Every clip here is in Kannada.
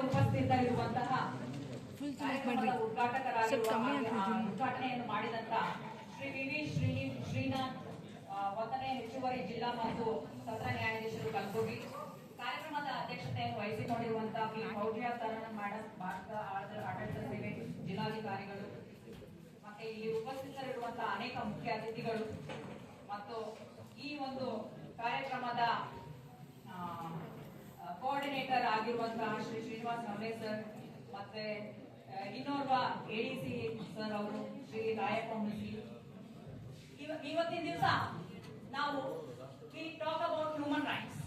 ಉಪಸ್ಥಿತರಿರುವಂತಹ ಉದ್ಘಾಟನೆಯನ್ನು ಮಾಡಿದಂತ ಶ್ರೀ ವಿ ಶ್ರೀನಾಥ್ ಒಂದನೇ ಹೆಚ್ಚುವರಿ ಜಿಲ್ಲಾ ಮತ್ತು ಸತ್ರ ನ್ಯಾಯಾಧೀಶರು ಕಲಬುರಗಿ, ಕಾರ್ಯಕ್ರಮದ ಅಧ್ಯಕ್ಷತೆಯನ್ನು ವಹಿಸಿಕೊಂಡಿರುವಂತಹ ಪಿ ಭವ್ಯ ತರಣ್ ಮೇಡಮ್, ಭಾರತ ಆಡಳಿತ ಸೇವೆ ಜಿಲ್ಲಾಧಿಕಾರಿಗಳು, ಮತ್ತೆ ಇಲ್ಲಿ ಉಪಸ್ಥಿತರಿರುವಂತಹ ಅನೇಕ ಮುಖ್ಯ ಅತಿಥಿಗಳು ಮತ್ತು ಈ ಒಂದು ಕಾರ್ಯಕ್ರಮದ ಕೋಆರ್ಡಿನೇಟರ್ ಆಗಿರುವಂತಹ ಶ್ರೀ ಶ್ರೀನಿವಾಸ್ ನವಲೆ ಸರ್, ಮತ್ತೆ ಇನ್ನೋರ್ವ ಎಡಿಸಿ ಸರ್ ಅವರು ಶ್ರೀ ರಾಯಪ್ಪ ಮುಸಿ. ಇವತ್ತಿನ ದಿವಸ ನಾವು we talk about human rights.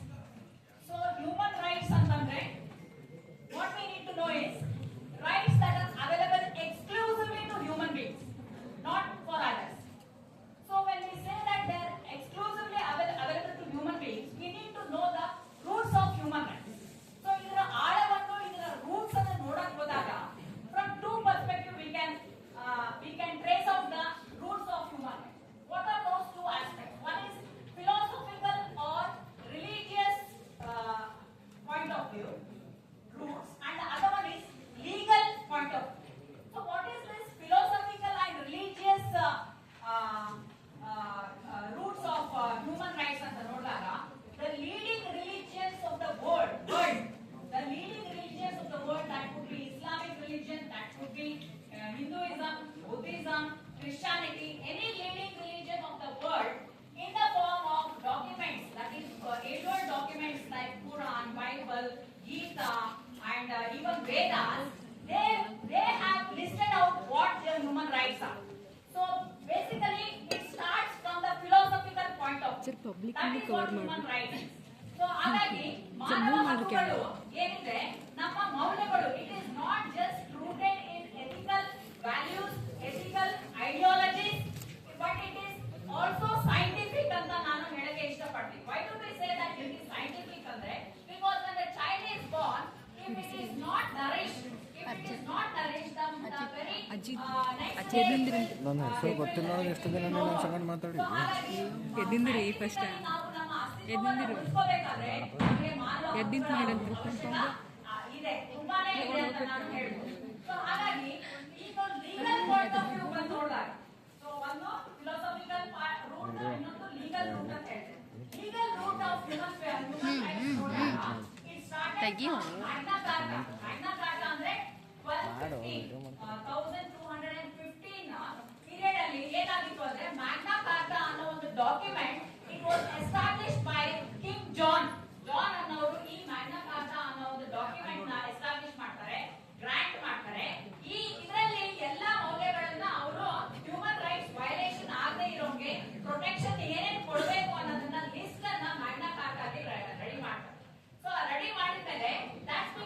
So human rights ಅಂತಂದ್ರೆ what we need to know is rights that are available exclusively to human beings, not for others. So when we say that they are exclusively available to human beings, we need to know the roots of human rights. So ಇದರ ಆಳವನ್ನು, ಇದರ roots ಅನ್ನು ನೋಡಕ್ಕೆ ಹೋದಾಗ from two perspective we can trace out the roots of human rights. What are those two aspects? One is philosophical or religious point of view roots, and the other one is legal point of view. So what is this philosophical and religious roots of human rights ಅಂತ ನೋಡಿದಾಗ the leading religions of the world, the leading religions of the world, that could be Islamic religion, that could be Hinduism, Buddhism, Christianity, any leading religion of the world, in the form of documents, that is age-old documents like Quran, Bible, Gita, and even Vedas, they have listed out what their human rights are. So basically it starts from the philosophical point of view. That is what human rights is. So ಹಾಗಾಗಿ ಮಾನವ ಹಕ್ಕುಗಳು ಏನಿದೆ, ನಮ್ಮ ಮೌಲ್ಯಗಳು, it is not just rooted in ethical values, ethical ideologies, but it is also scientific ಅಂತ ನಾನು ಹೇಳಕ್ಕೆ ಇಷ್ಟಪಡ್ತೀನಿ. Why do we say that it is scientific ಅಂದ್ರೆ, because when the child is born, if it is not nourished, ನನ್ನ ಹೆಸರು ಗೊತ್ತಿಲ್ಲ, ಎಷ್ಟು ದಿನ ನನ್ನ ಸಂಗಡ ಮಾತಾಡಿ ಎದ್ದಿಂದಿರಿ ಫಸ್ಟ್ ಎದ್ದಿಂದಿರು ಎದ್ದಿಂತ ಹೇಳಂದ್ರು ಇದೆ, ತುಂಬಾನೇ ಇದೆ ಅಂತ ನಾನು ಹೇಳ್ಬೋದು. ಸೊ ಹಾಗಾಗಿ ಈಗ ಲೀಗಲ್ ಪಾಯಿಂಟ್ ಆಫ್ ವ್ಯೂ ಬಂದು ನೋಡಿದಾಗ, ಸೊ ಒಂದು ಫಿಲಾಸಫಿಕಲ್ ರೂಟ್, ಇನ್ನೊಂದು ಲೀಗಲ್ ರೂಟ್ ಅಂತ ಹೇಳ್ತಾರೆ. Legal route of human rights ನೋಡಿದಾಗ ಇಟ್ ಸ್ಟಾರ್ಟೆಡ್ ಮ್ಯಾಗ್ನಾ ಕಾರ್ಟಾ ಅಂದ್ರೆ 1215 ಪೀರಿಯಡ್ ಅಲ್ಲಿ ಏನಾಗಿತ್ತು ಅಂದ್ರೆ, ಮ್ಯಾಗ್ನಾ ಕಾರ್ಟಾ ಅನ್ನೋ ಒಂದು document, it was established by king John ಅನ್ನೋರು ಈ ಮ್ಯಾಗ್ನಾ ಕಾರ್ಟಾ ಅನ್ನೋ ಒಂದು ಡಾಕ್ಯುಮೆಂಟ್ ನ ಎಸ್ಟಾಬ್ಲಿಷ್ ಮಾಡ್ತಾರೆ, ಗ್ರಾಂಟ್ ಮಾಡ್ತಾರೆ. ಈ ಇದರಲ್ಲಿ ಎಲ್ಲಾ ಮೌಲ್ಯಗಳನ್ನ ಅವರು ಹ್ಯೂಮನ್ ರೈಟ್ಸ್ ವೈಲೇಷನ್ ಆಗದೆ ಇರೋಂಗೆ ಪ್ರೊಟೆಕ್ಷನ್ ಏನೇನು ಕೊಡಬೇಕು ಅನ್ನೋದನ್ನ ಲಿಸ್ಟ್ ಅನ್ನ ಮ್ಯಾಗ್ನಾ ಕಾರ್ಟಾಗೆ ರೆಡಿ ಮಾಡ್ತಾರೆ. ಸೊ ರೆಡಿ ಮಾಡಿದ್ಮೇಲೆ ದಟ್ಸ್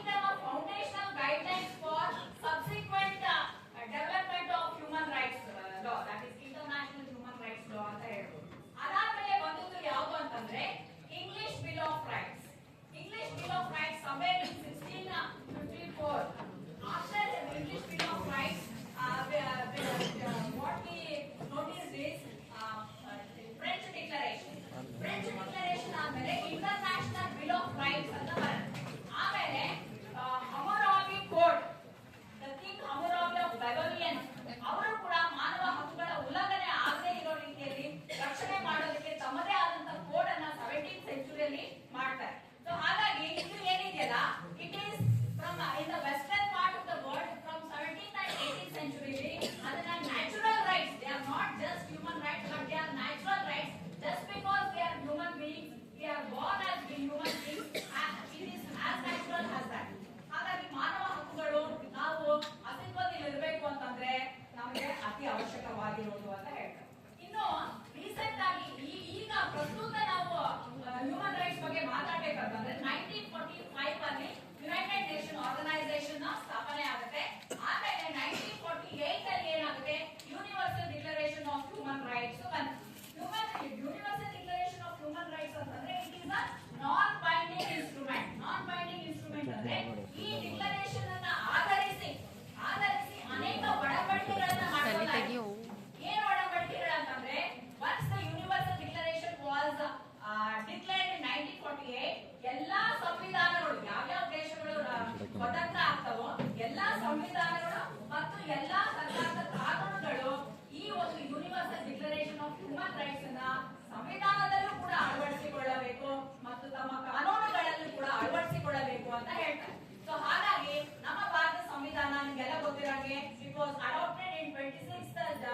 ಸ್ವತಂತ್ರ ಆಗ್ತಾವೋ ಎಲ್ಲಾ ಸಂವಿಧಾನಗಳು ಮತ್ತು ಎಲ್ಲಾ ಸರ್ಕಾರದ ಕಾನೂನುಗಳು ಈ ಒಂದು universal declaration of human rights ಅನ್ನ ಸಂವಿಧಾನದಲ್ಲೂ ಕೂಡ ಅಳವಡಿಸಿಕೊಳ್ಳಬೇಕು ಮತ್ತು ತಮ್ಮ ಕಾನೂನುಗಳಲ್ಲೂ ಕೂಡ ಅಳವಡಿಸಿಕೊಳ್ಳಬೇಕು ಅಂತ ಹೇಳ್ತಾರೆ. ಸೊ ಹಾಗಾಗಿ ನಮ್ಮ ಭಾರತ ಸಂವಿಧಾನ ನಿಮಗೆಲ್ಲ ಗೊತ್ತಿರಂಗೆ it was adopted in 26th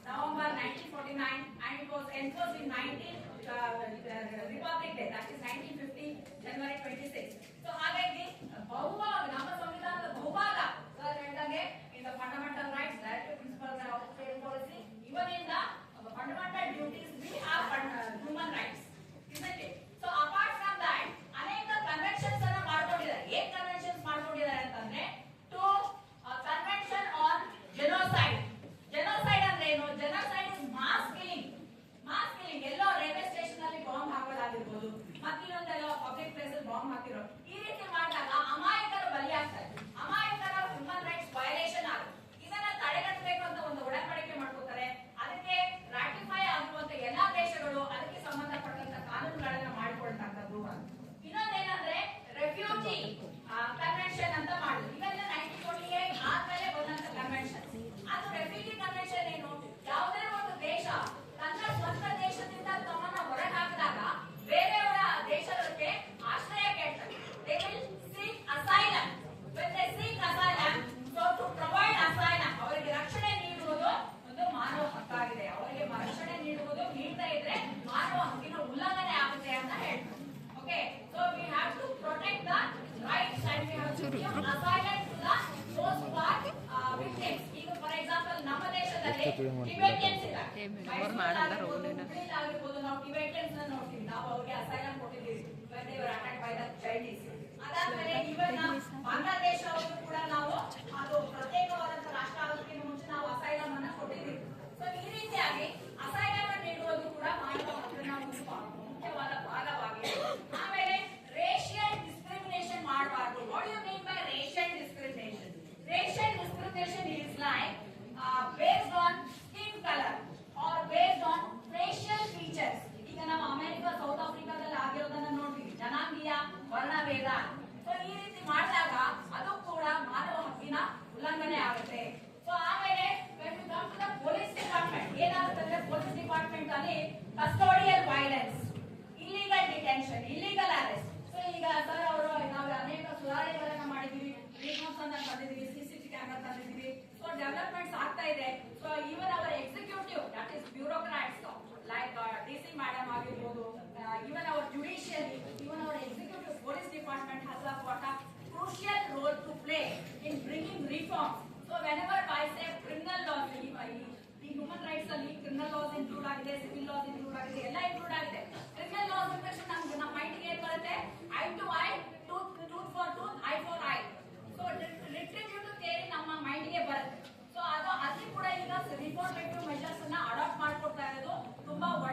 November 1949 and it was enforced in 19th Republic Day, that is 1950 January 26. So ಹಾಗಾಗಿ ಬಹುಭಾಗ ನಮ್ಮ ಸಂವಿಧಾನದ ಬಹುಭಾಗ ಸರ್ ಹೇಳಿದಂಗೆ in the fundamental rights, directive principles of state policy, even in the fundamental duties we have human rights, isn't it? So apart from that ಅನೇಕ ಕನ್ವೆನ್ಷನ್ಸ್ ಅನ್ನು ಮಾಡ್ಕೊಂಡಿದ್ದಾರೆ. ಏನ್ ಕನ್ವೆನ್ಷನ್ಸ್ ಮಾಡ್ಕೊಂಡಿದ್ದಾರೆ ಅಂತಂದ್ರೆ two convention on genocide. Genocide ಅಂದ್ರೆ ಏನು? Genocide is mass killing. Mass killing, ಎಲ್ಲೋ ರೈಲ್ವೆ ಸ್ಟೇಷನ್ ಅಲ್ಲಿ ಬಾಂಬ್ ಹಾಕೋದಾಗಿರ್ಬೋದು, ಮತ್ತಿನ್ನೊಂದೆಲ್ಲೋ ಪಬ್ಲಿಕ್ ಪ್ಲೇಸ್ ಅಲ್ಲಿ ಬಾಂಬ್ ಹಾಕಿರೋ, ಈ ರೀತಿ ಮಾಡಿದಾಗ ಅಮಾಯಕರು ಬಲಿಯಾಗ್ತಾರೆ. ಅಮಾಯಕರ ಹ್ಯೂಮನ್ ರೈಟ್ಸ್ ವೈಲೇಷನ್ ಆಗುತ್ತೆ. ಇದನ್ನ ತಡೆಗಟ್ಟಬೇಕು ಅಂತ ಒಂದು ಒಡಂಬಡಿಕೆ ಮಾಡ್ಕೋತಾರೆ. ಅದಕ್ಕೆ ರಾಟಿಫೈ ಆಗುವಂತ ಎಲ್ಲಾ ದೇಶಗಳು ಅದಕ್ಕೆ ಸಂಬಂಧಪಟ್ಟಂತ ಕಾನೂನುಗಳನ್ನ ಮಾಡಿಕೊಳ್ತಕ್ಕದ್ದು. ಇನ್ನೊಂದೇನಂದ್ರೆ ರೆಫ್ಯೂಜಿ ಕನ್ವೆನ್ಷನ್ ಅಂತ ಮಾಡಿದ್ರು. ಇವೆಲ್ಲ 1948 ಆದ್ಮೇಲೆ ಬಂದಂತ ಕನ್ವೆನ್ಷನ್. ಅದು ರೆಫ್ಯೂಜಿ ಕನ್ವೆನ್ಷನ್ ಏನು? ಯಾವುದೇ ಒಂದು ದೇಶ ತನ್ನ ಸ್ವಂತ ದೇಶದಿಂದ ತಮ್ಮನ್ನ ಹೊರಗೆ ಹಾಕಿದಾಗ ಬೇರೆಯವರ ದೇಶಕ್ಕೆ ಆಶ್ರಯ ಕೇಳ್ತಾರೆ. They will seek asylum. When they seek asylum, so to provide asylum, ಅವರಿಗೆ ರಕ್ಷಣೆ ನೀಡುವುದು ಒಂದು ಮಾನವ ಹಕ್ಕಾಗಿದೆ. ಅವರಿಗೆ ರಕ್ಷಣೆ ನೀಡುವುದು ನೀಡದೇ ಇದ್ರೆ ಮಾನವ ಹಕ್ಕಿನ ಉಲ್ಲಂಘನೆ ಆಗುತ್ತೆ ಅಂತ ಹೇಳ್ತಾರೆ. Okay, so we have to protect the rights and we have to give asylum to the those who are victims. ಈಗ ಫಾರ್ ಎಕ್ಸಾಂಪಲ್ ನಮ್ಮ ದೇಶದಲ್ಲಿ ಟಿಬೆಟಿಯನ್ಸ್ ಇದ್ದಾರೆ. ಆಗಿರ್ಬೋದು, ನಾವು ಟಿಬೆಟಿಯನ್ಸ್ ನೋಡ್ತೀವಿ, ನಾವು ಅವ್ರಿಗೆ ಅಸೈಲಂ ಕೊಟ್ಟಿದ್ದೀವಿ when they were attacked by the Chinese. ಅದಾದ್ಮೇಲೆ ಇವನ್ ಬಾಂಗ್ಲಾದೇಶ ಅವರು ಕೂಡ ನಾವು ಅದು ಪ್ರತ್ಯೇಕವಾದಂತ ರಾಷ್ಟ್ರ ಆಗೋದಕ್ಕಿಂತ ಮುಂಚೆ ನಾವು ಅಸೈಲಂ ಅನ್ನ ಕೊಟ್ಟಿದ್ದೀವಿ. ಸೊ ಈ ರೀತಿಯಾಗಿ ಅಸೈಲಂ ಅನ್ನು ನೀಡುವುದು ಕೂಡ ಮಾನವ ಹಕ್ಕಿನ ಮುಖ್ಯವಾದ ಭಾಗವಾಗಿದೆ. ಆಮೇಲೆ ರೇಷಿಯಲ್ ಡಿಸ್ಕ್ರಿಮಿನೇಷನ್ ಮಾಡಬಾರ್ದು. What you mean by racial discrimination? Racial discrimination is like based on skin color or based on facial features. ಈಗ ನಾವು ಅಮೆರಿಕ, ಸೌತ್ ಆಫ್ರಿಕಾದಲ್ಲಿ ಆಗಿರೋದನ್ನ ನೋಡ್ತೀವಿ, ಜನಾಂಗೀಯ ವರ್ಣಭೇದ. ಸೊ ಈ ರೀತಿ ಮಾಡಿದಾಗ ಅದು ಕೂಡ ಮಾನವ ಹಕ್ಕಿನ ಉಲ್ಲಂಘನೆ ಆಗುತ್ತೆ. ಸೊ ಆಮೇಲೆ when we come to the police department, ಏನಾಗುತ್ತೆ ಪೊಲೀಸ್ ಡಿಪಾರ್ಟ್ಮೆಂಟ್ ಅಲ್ಲಿ custodial violence, illegal detention, illegal arrest. So ಈಗ ಸರ್ ಅವರು ನಾವು ಅನೇಕ ಸುಧಾರಣೆಗಳನ್ನ ಮಾಡಿದೀವಿ, ರಿಫಾರ್ಮ್ಸ್ ಅನ್ನ ತಂದಿದ್ದೀವಿ, CCTV ಕ್ಯಾಮೆರಾ ತಂದಿದ್ದೀವಿ. ಸೊ ಡೆವಲಪ್ಮೆಂಟ್ಸ್ ಆಗ್ತಾ ಇದೆ. So even our executive, that is bureaucrats like DC madam ಆಗಿರ್ಬೋದು, even our judiciary, even our executive police department has got a crucial role to play in bringing reforms. So whenever I say criminal laws, ಈ ಹ್ಯೂಮನ್ ರೈಟ್ಸ್ ಅಲ್ಲಿ ಕ್ರಿಮಿನಲ್ ಲಾಸ್ ಇನ್ಕ್ಲೂಡ್ ಆಗಿದೆ, ಸಿವಿಲ್ ಲಾಸ್ ಇನ್ಕ್ಲೂಡ್ ಆಗಿದೆ, ಎಲ್ಲ ಇನ್ಕ್ಲೂಡ್